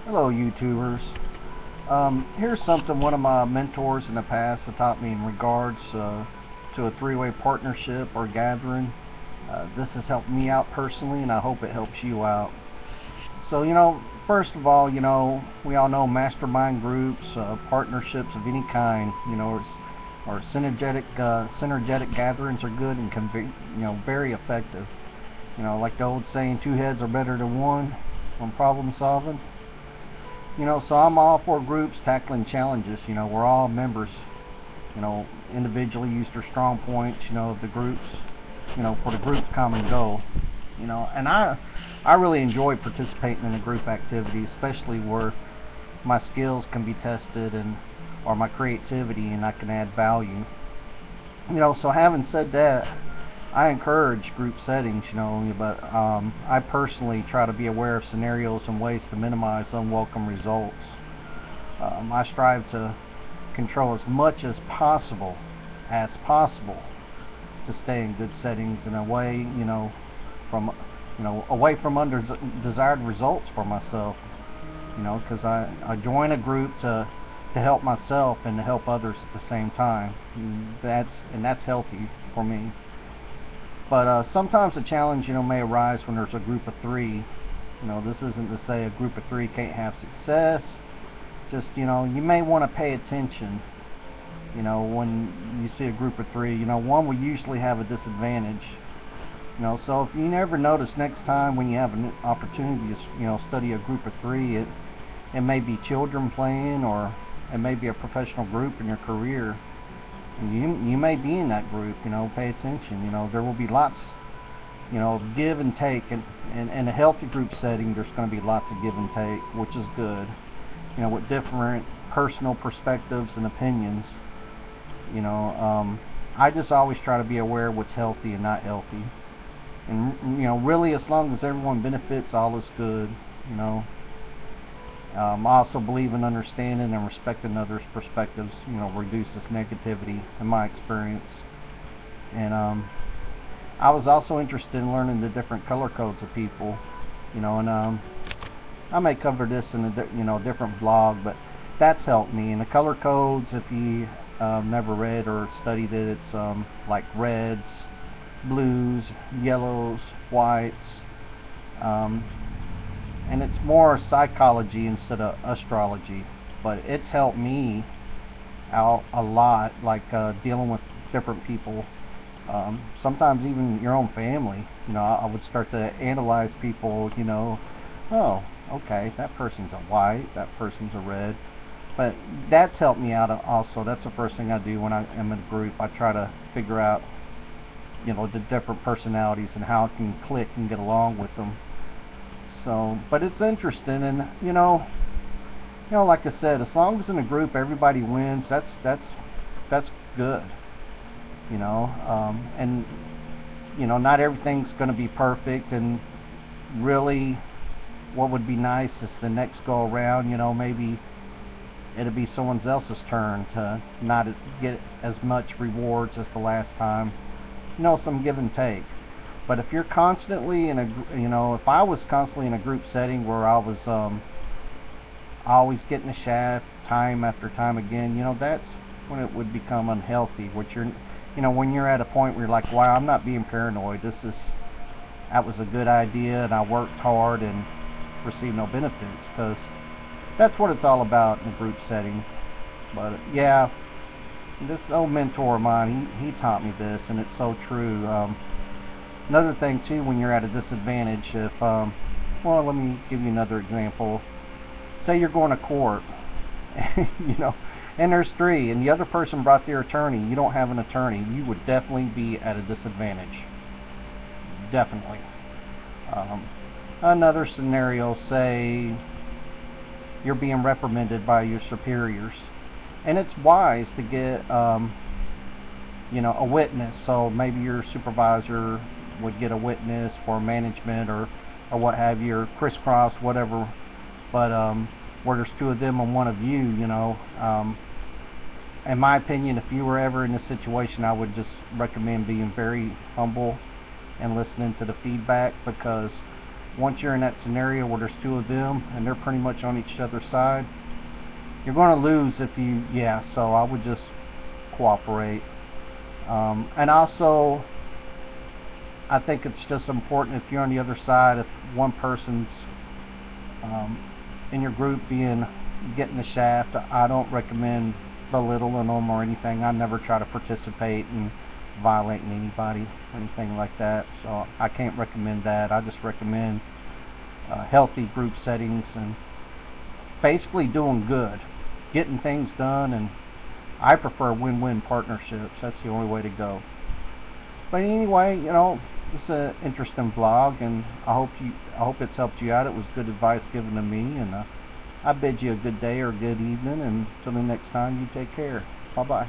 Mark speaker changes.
Speaker 1: Hello, YouTubers. Here's something one of my mentors in the past has taught me in regards to a three-way partnership or gathering. This has helped me out personally, and I hope it helps you out. So, first of all, we all know mastermind groups, partnerships of any kind, or synergetic gatherings are good and can be, very effective. Like the old saying, two heads are better than one on problem solving. So I'm all for groups tackling challenges. We're all members, individually use their strong points, of the groups, for the group's common goal. And I really enjoy participating in a group activity, especially where my skills can be tested and or my creativity, and I can add value. So having said that, I encourage group settings, but I personally try to be aware of scenarios and ways to minimize unwelcome results. I strive to control as much as possible, to stay in good settings and away, from, away from undesired results for myself. Because I join a group to help myself and to help others at the same time. That's healthy for me. But sometimes a challenge, may arise when there's a group of three. This isn't to say a group of three can't have success. Just, you may want to pay attention. When you see a group of three, one will usually have a disadvantage. So if you never notice next time when you have an opportunity to, study a group of three, it may be children playing, or it may be a professional group in your career. You may be in that group, pay attention. There will be lots, give and take, and in a healthy group setting there's going to be lots of give and take, which is good, with different personal perspectives and opinions. I just always try to be aware of what's healthy and not healthy, and really, as long as everyone benefits, all is good. I also believe in understanding and respecting others' perspectives, reduces negativity in my experience. And I was also interested in learning the different color codes of people, and I may cover this in a different blog, but that's helped me. And the color codes, if you never read or studied it, it's like reds, blues, yellows, whites. And it's more psychology instead of astrology, but it's helped me out a lot, like dealing with different people, sometimes even your own family. I would start to analyze people. Oh, okay, that person's a white, that person's a red. But that's helped me out also. That's the first thing I do when I am in a group. I try to figure out the different personalities and how I can click and get along with them. So, but it's interesting, and like I said, as long as in a group everybody wins, that's good. And not everything's going to be perfect, and really, what would be nice is the next go around, maybe it'll be someone else's turn to not get as much rewards as the last time. Some give and take. But if you're constantly in a, if I was constantly in a group setting where I was always getting the shaft time after time again, that's when it would become unhealthy. Which when you're at a point where you're like, wow, I'm not being paranoid. That was a good idea, and I worked hard and received no benefits, because that's what it's all about in a group setting. But yeah, this old mentor of mine, he taught me this, and it's so true. Another thing too, when you're at a disadvantage, if well, let me give you another example. Say you're going to court, and there's three, and the other person brought their attorney. You don't have an attorney. You would definitely be at a disadvantage. Definitely. Another scenario, say you're being reprimanded by your superiors, and it's wise to get a witness. So maybe your supervisor would get a witness for management, or what have you, or crisscross, whatever. But where there's two of them and one of you, in my opinion, if you were ever in this situation, I would just recommend being very humble and listening to the feedback, because once you're in that scenario where there's two of them and they're pretty much on each other's side, you're going to lose if you, so I would just cooperate. And also, I think it's just important if you're on the other side, if one person's in your group getting the shaft, I don't recommend belittling them or anything. I never try to participate in violating anybody or anything like that, so I can't recommend that. I just recommend healthy group settings and basically doing good, getting things done, and I prefer win-win partnerships. That's the only way to go. But anyway, this is an interesting vlog, and I hope it's helped you out. It was good advice given to me, and I bid you a good day or a good evening, and until the next time, you take care. Bye bye.